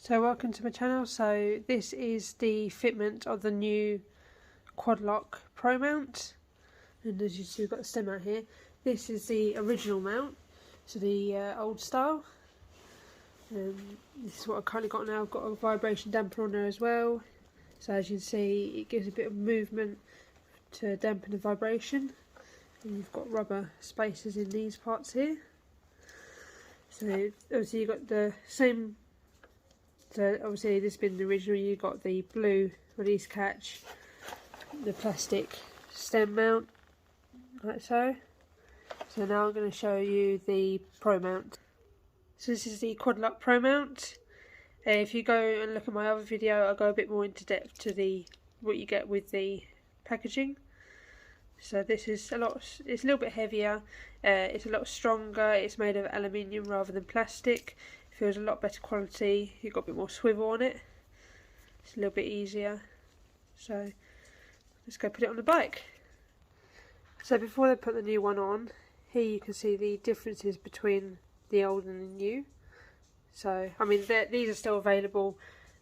So welcome to my channel. So this is the fitment of the new Quadlock Pro mount, and as you see we've got the stem out here. This is the original mount, so the old style. This is what I've currently got now. I've got a vibration damper on there as well, so as you can see it gives a bit of movement to dampen the vibration, and you've got rubber spacers in these parts here. So obviously you've got the same. So obviously this being the original, you got the blue release catch, the plastic stem mount, like so. So now I'm going to show you the Pro mount. So this is the Quadlock Pro mount. If you go and look at my other video, I'll go a bit more into depth to what you get with the packaging. So this is it's a little bit heavier, it's a lot stronger, it's made of aluminium rather than plastic. Feels a lot better quality, you've got a bit more swivel on it, it's a little bit easier. So let's go put it on the bike. So before they put the new one on, here you can see the differences between the old and the new. So I mean these are still available,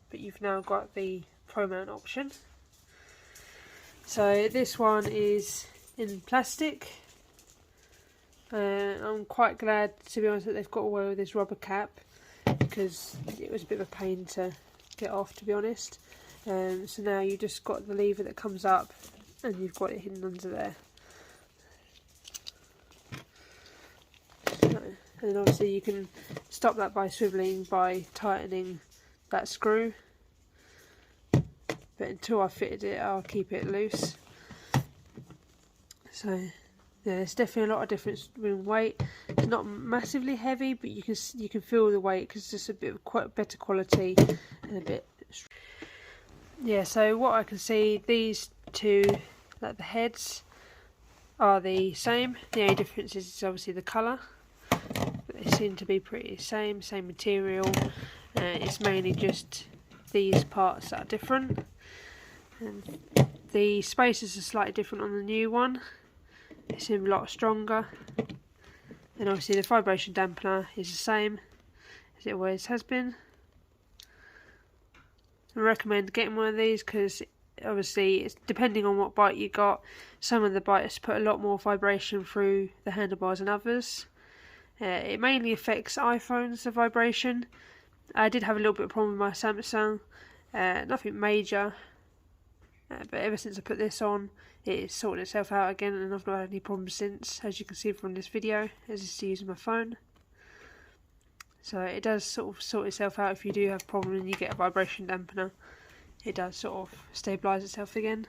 but you've now got the Pro mount option. So this one is in plastic. I'm quite glad, to be honest, that they've got away with this rubber cap, because it was a bit of a pain to get off, to be honest. So now you just got the lever that comes up and you've got it hidden under there. So, and then obviously you can stop that by swivelling, by tightening that screw. But until I fitted it, I'll keep it loose. So yeah, there's definitely a lot of difference in weight. It's not massively heavy, but you can feel the weight because it's just a bit of quite better quality and a bit. Yeah, so what I can see, these two, like the heads, are the same. The only difference is obviously the colour, but they seem to be pretty same material. It's mainly just these parts that are different. And the spacers are slightly different on the new one. They seem a lot stronger. And obviously the vibration dampener is the same as it always has been. I recommend getting one of these because obviously it's depending on what bike you got. Some of the bikes put a lot more vibration through the handlebars than others. It mainly affects iPhones, the vibration. I did have a little bit of a problem with my Samsung. Nothing major. But ever since I put this on, it's sorted itself out again, and I've not had any problems since, as you can see from this video, as it's using my phone. So it does sort of sort itself out if you do have a problem and you get a vibration dampener. It does sort of stabilise itself again.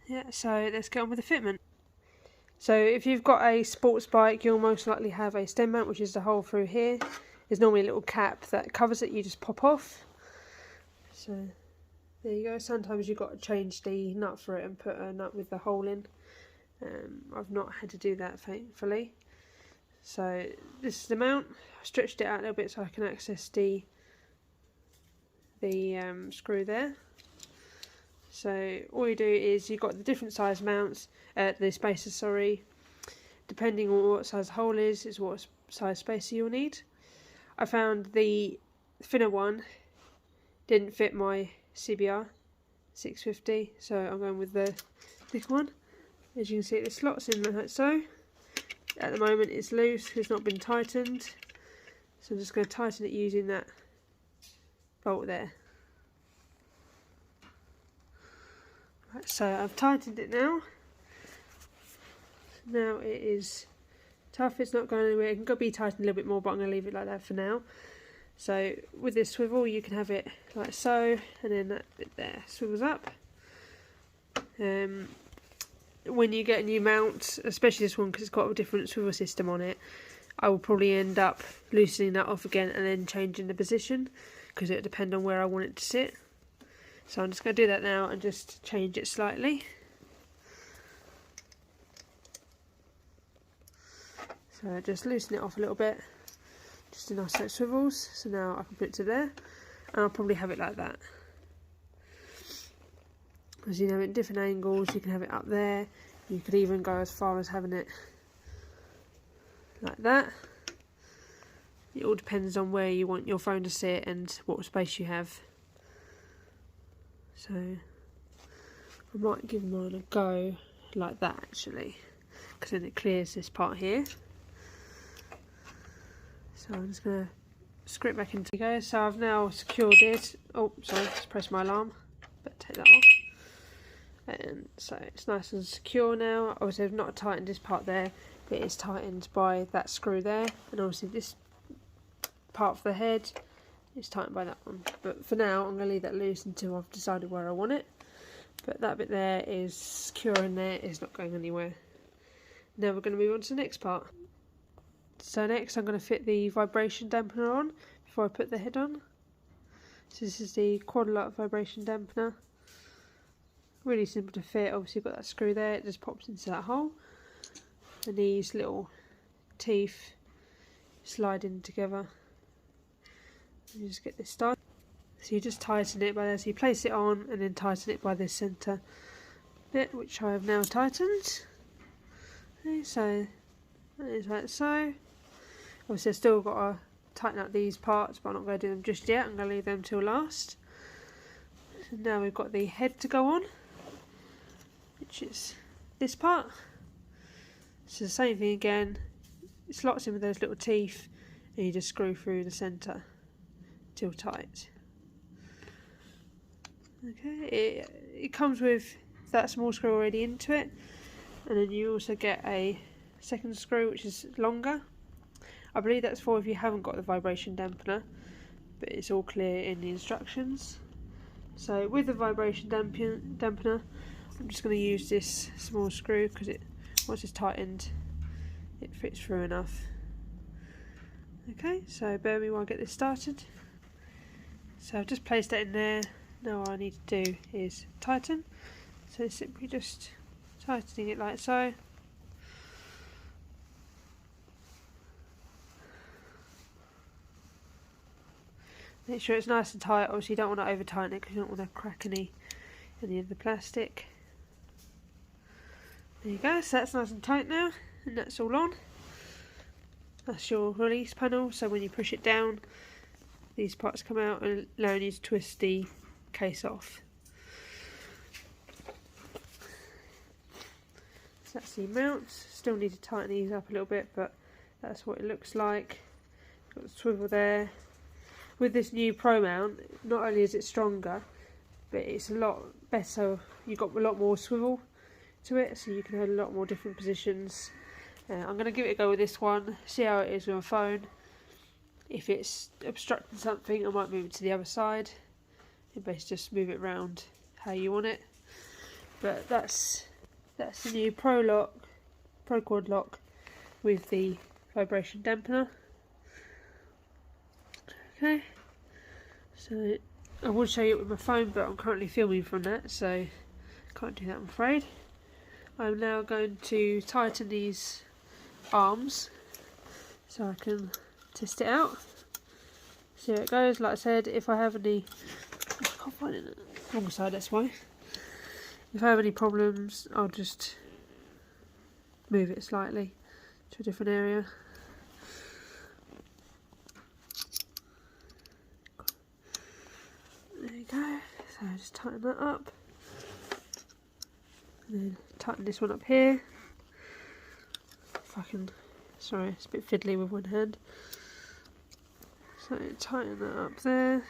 Yeah, so let's get on with the fitment. So if you've got a sports bike, you'll most likely have a stem mount, which is the hole through here. There's normally a little cap that covers it, you just pop off. So there you go. Sometimes you've got to change the nut for it and put a nut with the hole in. I've not had to do that, thankfully. So this is the mount. I stretched it out a little bit so I can access the screw there. So all you do is you've got the different size mounts, the spacers, sorry. Depending on what size the hole is what size spacer you'll need. I found the thinner one didn't fit my CBR 650, so I'm going with the thick one. As you can see, the slot's in like so. At the moment it's loose, it's not been tightened, so I'm just going to tighten it using that bolt there. Right, so I've tightened it now. Now it is tough, it's not going anywhere. It can be tightened a little bit more, but I'm going to leave it like that for now. So with this swivel you can have it like so, and then that bit there swivels up. When you get a new mount, especially this one because it's got a different swivel system on it, I will probably end up loosening that off again and then changing the position, because it will depend on where I want it to sit. So I'm just going to do that now and just change it slightly. So just loosen it off a little bit. Just a nice set of swivels, so now I can put it to there, and I'll probably have it like that. As you know, at different angles, you can have it up there. You could even go as far as having it like that. It all depends on where you want your phone to sit and what space you have. So I might give mine a go like that actually, because then it clears this part here. So I'm just going to screw it back into the go. So I've now secured it. Oh, sorry, just press my alarm. Better take that off. And so it's nice and secure now. Obviously I've not tightened this part there, but it's tightened by that screw there. And obviously this part of the head is tightened by that one. But for now I'm going to leave that loose until I've decided where I want it. But that bit there is secure in there, it's not going anywhere. Now we're going to move on to the next part. So next I'm going to fit the vibration dampener on before I put the head on. So this is the Quadlock vibration dampener. Really simple to fit. Obviously you've got that screw there, it just pops into that hole. And these little teeth slide in together. You just get this started. So you just tighten it by there. So you place it on and then tighten it by this centre bit, which I have now tightened. Okay, so that is like so. Obviously I've still got to tighten up these parts, but I'm not going to do them just yet. I'm going to leave them till last. So now we've got the head to go on, which is this part. So the same thing again. It slots in with those little teeth and you just screw through the centre till tight. Okay, it comes with that small screw already into it, and then you also get a second screw which is longer. I believe that's for if you haven't got the vibration dampener, but it's all clear in the instructions. So with the vibration dampener, I'm just going to use this small screw because once it's tightened it fits through enough. Okay, so bear with me while I get this started. So I've just placed that in there. Now all I need to do is tighten. So simply just tightening it like so. Make sure it's nice and tight. Obviously you don't want to over tighten it because you don't want to crack any of the plastic. There you go, so that's nice and tight now, and that's all on. That's your release panel, so when you push it down these parts come out and allowing you to twist the case off. So that's the mounts. Still need to tighten these up a little bit, but that's what it looks like. Got the swivel there. With this new Pro mount, not only is it stronger, but it's a lot better. You've got a lot more swivel to it, so you can hold a lot more different positions. I'm going to give it a go with this one, see how it is with my phone. If it's obstructing something, I might move it to the other side. And basically just move it around how you want it. But that's the new Pro Quadlock with the vibration dampener. Okay, so I would show you it with my phone, but I'm currently filming from that, so can't do that, I'm afraid. I'm now going to tighten these arms so I can test it out. See how it goes. Like I said, if I have any, I can't find it. Wrong side, that's why. If I have any problems, I'll just move it slightly to a different area. There you go. So just tighten that up. And then tighten this one up here. If I can, sorry, it's a bit fiddly with one hand. So tighten that up there.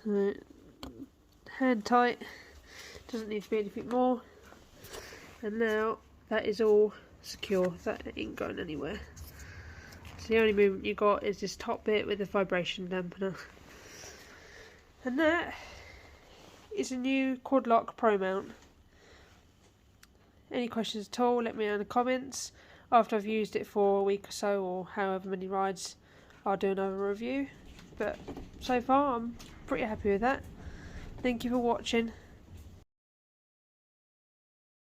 So hand tight, doesn't need to be anything more. And now that is all secure, that ain't going anywhere. So the only movement you got is this top bit with the vibration dampener. And that is a new Quadlock Pro mount. Any questions at all, let me know in the comments. After I've used it for a week or so, or however many rides, I'll do another review. But so far I'm pretty happy with that. Thank you for watching.